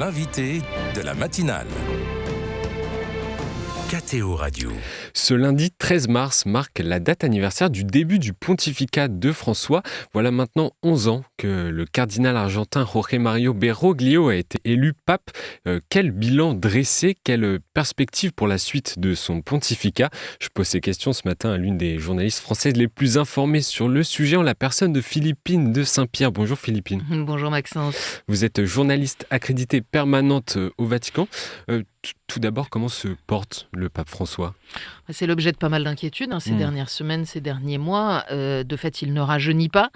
L'invité de la matinale. KTO Radio. Ce lundi 13 mars marque la date anniversaire du début du pontificat de François. Voilà maintenant 11 ans que le cardinal argentin Jorge Mario Bergoglio a été élu pape. Quel bilan dressé, quelle perspective pour la suite de son pontificat? Je pose ces questions ce matin à l'une des journalistes françaises les plus informées sur le sujet, en la personne de Philippine de Saint-Pierre. Bonjour Philippine. Bonjour Maxence. Vous êtes journaliste accréditée permanente au Vatican. Tout d'abord, comment se porte le pape François ? C'est l'objet de pas mal d'inquiétudes ces dernières semaines, ces derniers mois. De fait, il ne rajeunit pas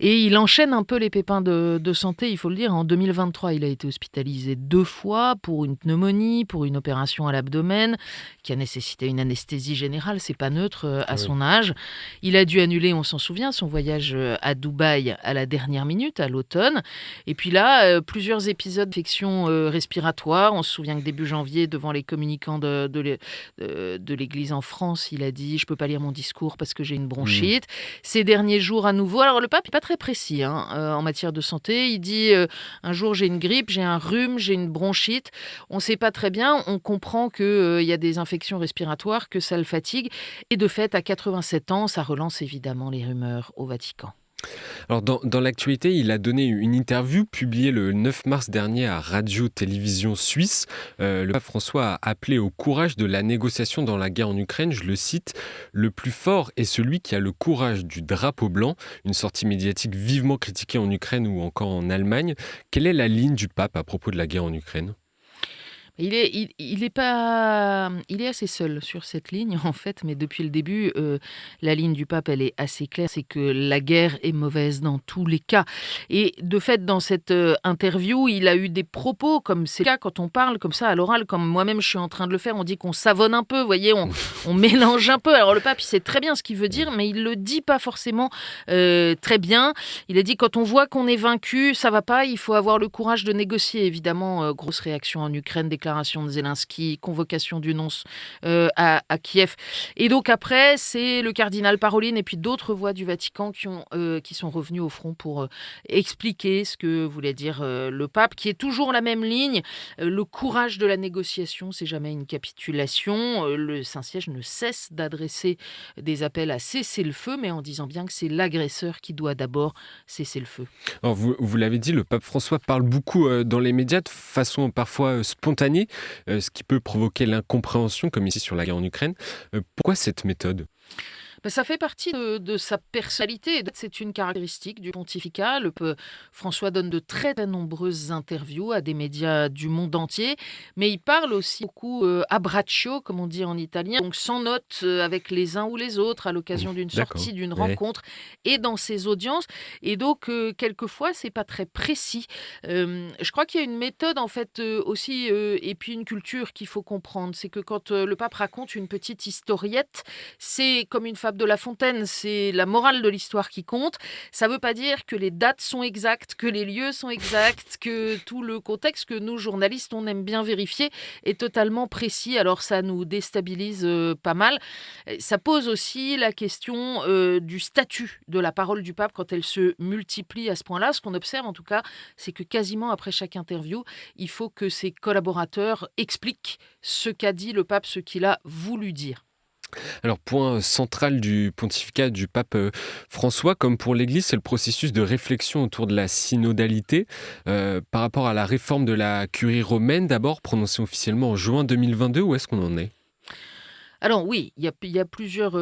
et il enchaîne un peu les pépins de santé, il faut le dire. En 2023, il a été hospitalisé 2 fois pour une pneumonie, pour une opération à l'abdomen qui a nécessité une anesthésie générale. C'est pas neutre à son âge. Il a dû annuler, on s'en souvient, son voyage à Dubaï à la dernière minute, à l'automne. Et puis là, plusieurs épisodes d'infection respiratoire. On se souvient que début janvier, devant les communicants de l'Église en France, il a dit « je peux pas lire mon discours parce que j'ai une bronchite ». Ces derniers jours à nouveau, alors le pape n'est pas très précis en matière de santé, il dit un jour j'ai une grippe, j'ai un rhume, j'ai une bronchite, on ne sait pas très bien, on comprend qu'il y a des infections respiratoires, que ça le fatigue, et de fait à 87 ans, ça relance évidemment les rumeurs au Vatican. Alors dans l'actualité, il a donné une interview publiée le 9 mars dernier à Radio-Télévision Suisse. Le pape François a appelé au courage de la négociation dans la guerre en Ukraine. Je le cite, « Le plus fort est celui qui a le courage du drapeau blanc », une sortie médiatique vivement critiquée en Ukraine ou encore en Allemagne. Quelle est la ligne du pape à propos de la guerre en Ukraine ? Il est assez seul sur cette ligne en fait, mais depuis le début, la ligne du pape, elle est assez claire, c'est que la guerre est mauvaise dans tous les cas. Et de fait, dans cette interview, il a eu des propos, comme c'est le cas quand on parle comme ça à l'oral, comme moi-même je suis en train de le faire, on dit qu'on savonne un peu, vous voyez, on mélange un peu. Alors le pape, il sait très bien ce qu'il veut dire, mais il le dit pas forcément très bien. Il a dit quand on voit qu'on est vaincu, ça va pas, il faut avoir le courage de négocier. Évidemment, grosse réaction en Ukraine, déclaration de Zelensky, convocation du nonce à Kiev. Et donc après, c'est le cardinal Parolin et puis d'autres voix du Vatican qui sont revenus au front pour expliquer ce que voulait dire le pape, qui est toujours la même ligne. Le courage de la négociation, c'est jamais une capitulation. Le Saint-Siège ne cesse d'adresser des appels à cesser le feu, mais en disant bien que c'est l'agresseur qui doit d'abord cesser le feu. Alors vous l'avez dit, le pape François parle beaucoup dans les médias de façon parfois spontanée, ce qui peut provoquer l'incompréhension, comme ici sur la guerre en Ukraine. Pourquoi cette méthode ? Ça fait partie de sa personnalité. C'est une caractéristique du pontificat. François donne de très, très nombreuses interviews à des médias du monde entier, mais il parle aussi beaucoup a braccio, comme on dit en italien, donc sans note avec les uns ou les autres, à l'occasion d'une sortie, d'une rencontre, et dans ses audiences. Et donc, quelquefois, c'est pas très précis. Je crois qu'il y a une méthode, en fait, aussi, et puis une culture qu'il faut comprendre. C'est que quand le pape raconte une petite historiette, c'est comme une fable de La Fontaine, c'est la morale de l'histoire qui compte. Ça ne veut pas dire que les dates sont exactes, que les lieux sont exacts, que tout le contexte que nous, journalistes, on aime bien vérifier est totalement précis. Alors ça nous déstabilise pas mal. Ça pose aussi la question du statut de la parole du pape quand elle se multiplie à ce point-là. Ce qu'on observe en tout cas, c'est que quasiment après chaque interview, il faut que ses collaborateurs expliquent ce qu'a dit le pape, ce qu'il a voulu dire. Alors, point central du pontificat du pape François, comme pour l'Église, c'est le processus de réflexion autour de la synodalité. Par rapport à la réforme de la curie romaine, d'abord, prononcée officiellement en juin 2022, où est-ce qu'on en est ? Alors oui, il y a plusieurs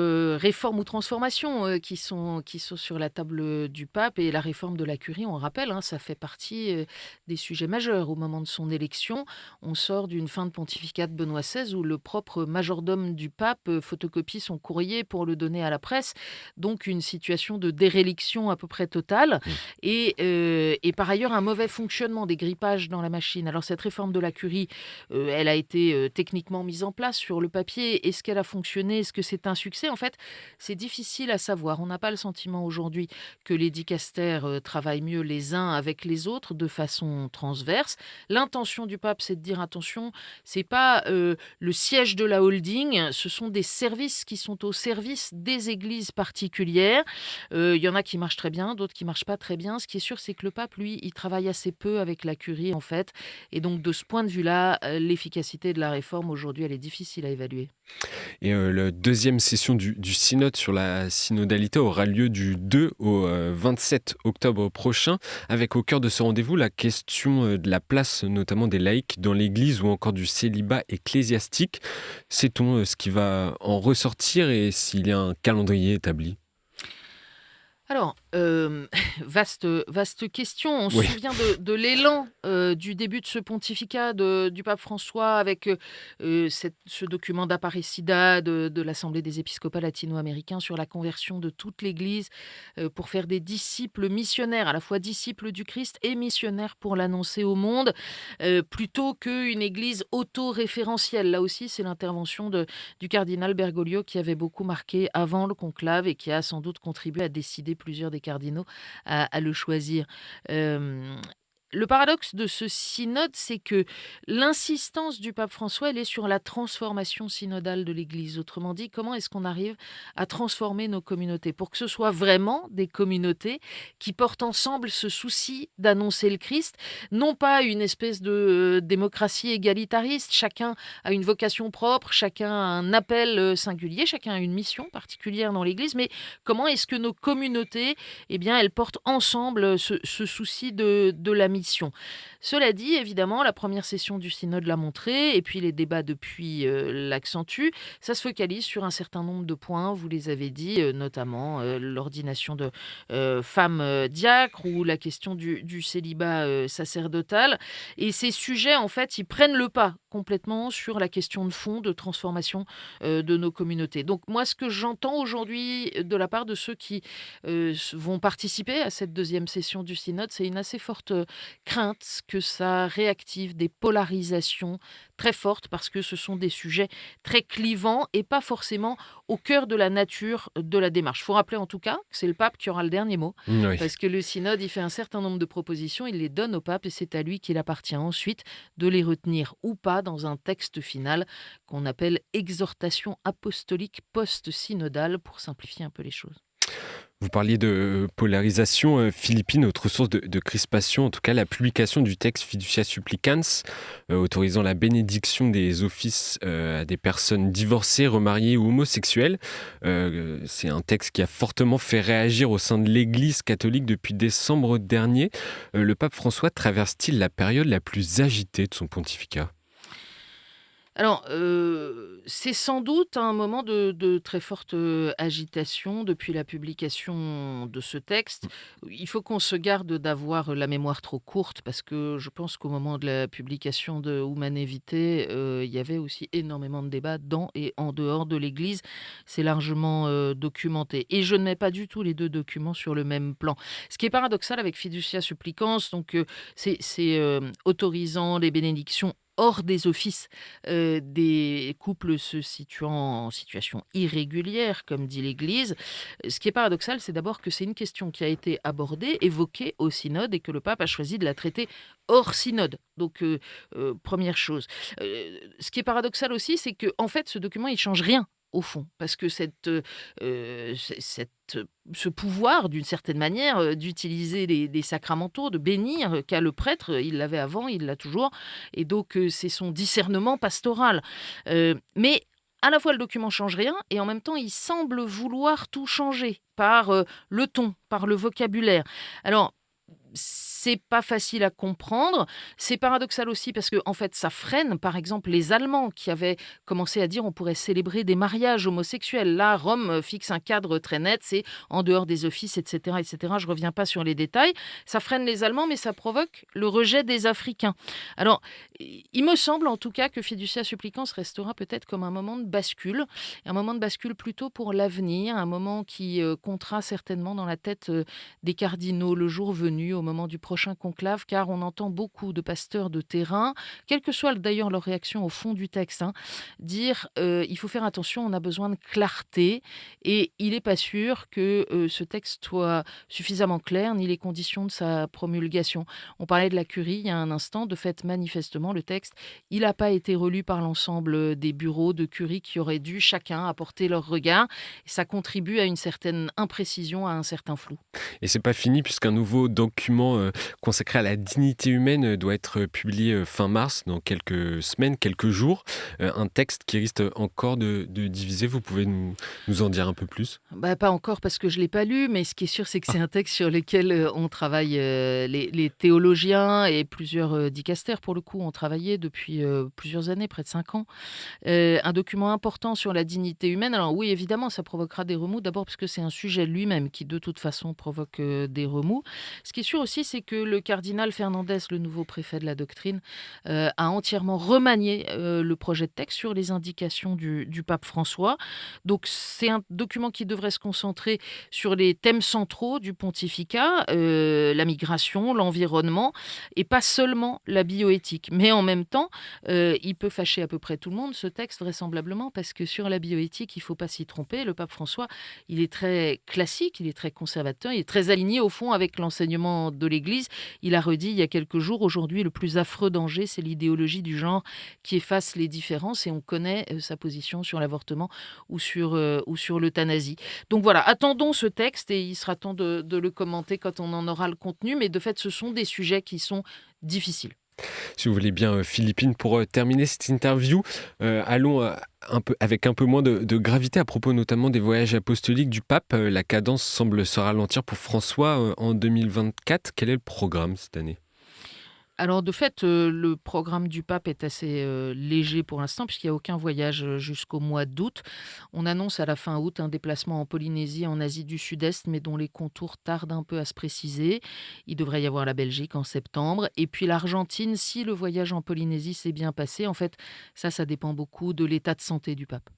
réformes ou transformations qui sont sur la table du pape, et la réforme de la curie, on rappelle, ça fait partie des sujets majeurs au moment de son élection. On sort d'une fin de pontificat de Benoît XVI où le propre majordome du pape photocopie son courrier pour le donner à la presse, donc une situation de déréliction à peu près totale, et par ailleurs un mauvais fonctionnement des grippages dans la machine. Alors cette réforme de la curie, elle a été techniquement mise en place sur le papier. Est-ce qu'elle qu'elle a fonctionné? Est-ce que c'est un succès? En fait, c'est difficile à savoir. On n'a pas le sentiment aujourd'hui que les dicastères travaillent mieux les uns avec les autres de façon transverse. L'intention du pape, c'est de dire attention, c'est pas le siège de la holding, ce sont des services qui sont au service des églises particulières. Il y en a qui marchent très bien, d'autres qui marchent pas très bien. Ce qui est sûr, c'est que le pape, lui, il travaille assez peu avec la curie, en fait. Et donc, de ce point de vue-là, l'efficacité de la réforme, aujourd'hui, elle est difficile à évaluer. Et la deuxième session du synode sur la synodalité aura lieu du 2 au 27 octobre prochain, avec au cœur de ce rendez-vous la question de la place notamment des laïcs dans l'Église ou encore du célibat ecclésiastique. Sait-on ce qui va en ressortir et s'il y a un calendrier établi? Alors, vaste question. On se Oui. souvient de l'élan du début de ce pontificat du pape François avec ce document d'Aparecida de l'Assemblée des épiscopats latino-américains sur la conversion de toute l'Église pour faire des disciples missionnaires, à la fois disciples du Christ et missionnaires pour l'annoncer au monde, plutôt qu'une Église autoréférentielle. Là aussi, c'est l'intervention du cardinal Bergoglio qui avait beaucoup marqué avant le conclave et qui a sans doute contribué à décider plusieurs des cardinaux à le choisir. Euh, le paradoxe de ce synode, c'est que l'insistance du pape François, elle est sur la transformation synodale de l'Église. Autrement dit, comment est-ce qu'on arrive à transformer nos communautés pour que ce soit vraiment des communautés qui portent ensemble ce souci d'annoncer le Christ, non pas une espèce de démocratie égalitariste. Chacun a une vocation propre, chacun a un appel singulier, chacun a une mission particulière dans l'Église, mais comment est-ce que nos communautés, eh bien, elles portent ensemble ce souci de la mission. Cela dit, évidemment, la première session du synode l'a montré, et puis les débats depuis l'accentuent. Ça se focalise sur un certain nombre de points, vous les avez dit, notamment l'ordination de femmes diacres ou la question du célibat sacerdotal. Et ces sujets, en fait, ils prennent le pas complètement sur la question de fond, de transformation de nos communautés. Donc moi, ce que j'entends aujourd'hui de la part de ceux qui vont participer à cette deuxième session du synode, c'est une assez forte crainte que ça réactive des polarisations très fortes parce que ce sont des sujets très clivants et pas forcément au cœur de la nature de la démarche. Il faut rappeler en tout cas que c'est le pape qui aura le dernier mot Oui. parce que le synode, il fait un certain nombre de propositions, il les donne au pape et c'est à lui qu'il appartient ensuite de les retenir ou pas dans un texte final qu'on appelle exhortation apostolique post-synodale pour simplifier un peu les choses. Vous parliez de polarisation, Philippine, autre source de crispation, en tout cas la publication du texte Fiducia Supplicans, autorisant la bénédiction des offices à des personnes divorcées, remariées ou homosexuelles. C'est un texte qui a fortement fait réagir au sein de l'Église catholique depuis décembre dernier. Le pape François traverse-t-il la période la plus agitée de son pontificat? Alors, c'est sans doute un moment de très forte agitation depuis la publication de ce texte. Il faut qu'on se garde d'avoir la mémoire trop courte parce que je pense qu'au moment de la publication de Humanae Vitae, il y avait aussi énormément de débats dans et en dehors de l'Église. C'est largement documenté. Et je ne mets pas du tout les deux documents sur le même plan. Ce qui est paradoxal avec Fiducia Supplicans, donc c'est autorisant les bénédictions hors des offices des couples se situant en situation irrégulière, comme dit l'Église. Ce qui est paradoxal, c'est d'abord que c'est une question qui a été abordée, évoquée au synode et que le pape a choisi de la traiter hors synode. Donc, première chose. Ce qui est paradoxal aussi, c'est que en fait, ce document, il change rien au fond, parce que ce pouvoir, d'une certaine manière, d'utiliser les sacramentaux, de bénir, qu'a le prêtre, il l'avait avant, il l'a toujours, et donc c'est son discernement pastoral. Mais à la fois, le document change rien, et en même temps, il semble vouloir tout changer par le ton, par le vocabulaire. Alors, c'est pas facile à comprendre. C'est paradoxal aussi parce que, en fait, ça freine, par exemple, les Allemands qui avaient commencé à dire on pourrait célébrer des mariages homosexuels. Là, Rome fixe un cadre très net, c'est en dehors des offices, etc., etc. Je reviens pas sur les détails. Ça freine les Allemands, mais ça provoque le rejet des Africains. Alors, il me semble en tout cas que Fiducia Supplicans restera peut-être comme un moment de bascule, un moment de bascule plutôt pour l'avenir, un moment qui comptera certainement dans la tête des cardinaux le jour venu, au moment du prochain conclave, car on entend beaucoup de pasteurs de terrain, quelle que soit d'ailleurs leur réaction au fond du texte, dire il faut faire attention, on a besoin de clarté, et il n'est pas sûr que ce texte soit suffisamment clair, ni les conditions de sa promulgation. On parlait de la curie il y a un instant, de fait, manifestement, le texte, il n'a pas été relu par l'ensemble des bureaux de curie qui auraient dû chacun apporter leur regard. Et ça contribue à une certaine imprécision, à un certain flou. Et c'est pas fini puisqu'un nouveau document consacré à la dignité humaine doit être publié fin mars, dans quelques semaines, quelques jours. Un texte qui risque encore de diviser. Vous pouvez nous en dire un peu plus? Pas encore parce que je ne l'ai pas lu, mais ce qui est sûr, c'est que c'est un texte sur lequel on travaille, les théologiens et plusieurs dicastères, pour le coup, ont travaillé depuis plusieurs années, près de 5 ans. Un document important sur la dignité humaine. Alors oui, évidemment, ça provoquera des remous, d'abord parce que c'est un sujet lui-même qui, de toute façon, provoque des remous. Ce qui est sûr aussi, c'est que le cardinal Fernandez, le nouveau préfet de la doctrine, a entièrement remanié le projet de texte sur les indications du pape François. Donc c'est un document qui devrait se concentrer sur les thèmes centraux du pontificat, la migration, l'environnement, et pas seulement la bioéthique. Mais en même temps, il peut fâcher à peu près tout le monde, ce texte, vraisemblablement, parce que sur la bioéthique, il ne faut pas s'y tromper. Le pape François, il est très classique, il est très conservateur, il est très aligné, au fond, avec l'enseignement de l'Église. Il a redit il y a quelques jours, aujourd'hui, le plus affreux danger, c'est l'idéologie du genre qui efface les différences, et on connaît sa position sur l'avortement ou sur l'euthanasie. Donc voilà, attendons ce texte, et il sera temps de le commenter quand on en aura le contenu, mais de fait, ce sont des sujets qui sont difficiles. Si vous voulez bien, Philippine, pour terminer cette interview, allons avec un peu moins de gravité à propos notamment des voyages apostoliques du pape. La cadence semble se ralentir pour François en 2024. Quel est le programme cette année? Alors de fait, le programme du pape est assez léger pour l'instant, puisqu'il n'y a aucun voyage jusqu'au mois d'août. On annonce à la fin août un déplacement en Polynésie, en Asie du Sud-Est, mais dont les contours tardent un peu à se préciser. Il devrait y avoir la Belgique en septembre. Et puis l'Argentine, si le voyage en Polynésie s'est bien passé. En fait, ça dépend beaucoup de l'état de santé du pape.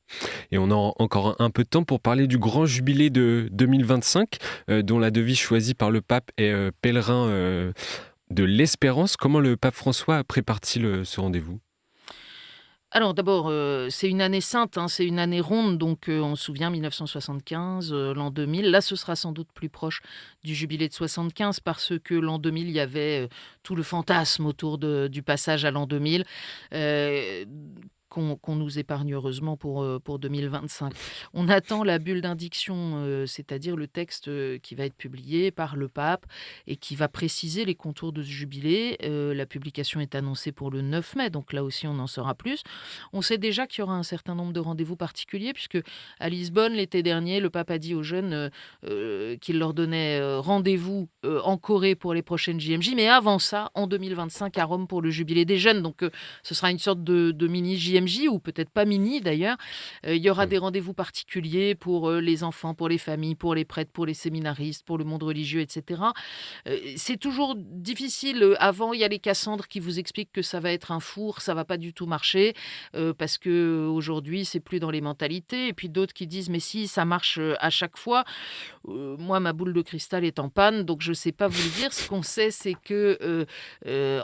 Et on a encore un peu de temps pour parler du grand jubilé de 2025, dont la devise choisie par le pape est pèlerin de l'espérance. Comment le pape François prépare-t-il ce rendez-vous? Alors d'abord, c'est une année sainte, c'est une année ronde, donc on se souvient 1975, l'an 2000. Là, ce sera sans doute plus proche du jubilé de 75, parce que l'an 2000, il y avait tout le fantasme autour du passage à l'an 2000. Qu'on nous épargne heureusement pour 2025. On attend la bulle d'indiction, c'est-à-dire le texte qui va être publié par le pape et qui va préciser les contours de ce jubilé. La publication est annoncée pour le 9 mai, donc là aussi on en saura plus. On sait déjà qu'il y aura un certain nombre de rendez-vous particuliers, puisque à Lisbonne, l'été dernier, le pape a dit aux jeunes qu'il leur donnait rendez-vous en Corée pour les prochaines JMJ, mais avant ça, en 2025, à Rome pour le jubilé des jeunes. Donc ce sera une sorte de mini JMJ, ou peut-être pas mini d'ailleurs. Il y aura des rendez-vous particuliers pour les enfants, pour les familles, pour les prêtres, pour les séminaristes, pour le monde religieux, etc. C'est toujours difficile. Avant, il y a les Cassandres qui vous expliquent que ça va être un four, ça va pas du tout marcher, parce que aujourd'hui c'est plus dans les mentalités. Et puis d'autres qui disent mais si, ça marche à chaque fois. Moi, ma boule de cristal est en panne, donc je sais pas vous le dire. Ce qu'on sait, c'est que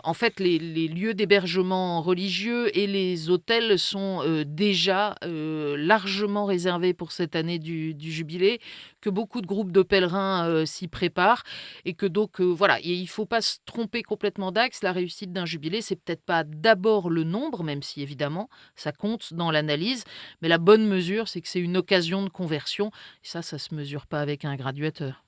en fait les lieux d'hébergement religieux et les hôtels sont déjà largement réservés pour cette année du jubilé, que beaucoup de groupes de pèlerins s'y préparent, et que donc voilà, et il ne faut pas se tromper complètement d'axe. La réussite d'un jubilé, c'est peut-être pas d'abord le nombre, même si évidemment ça compte dans l'analyse, mais la bonne mesure, c'est que c'est une occasion de conversion, et ça se mesure pas avec un graduateur.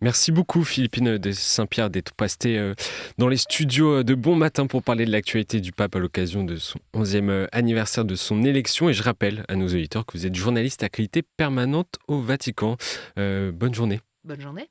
Merci beaucoup Philippine de Saint-Pierre d'être passée dans les studios de Bon Matin pour parler de l'actualité du pape à l'occasion de son 11e anniversaire de son élection. Et je rappelle à nos auditeurs que vous êtes journaliste accrédité permanente au Vatican. Bonne journée. Bonne journée.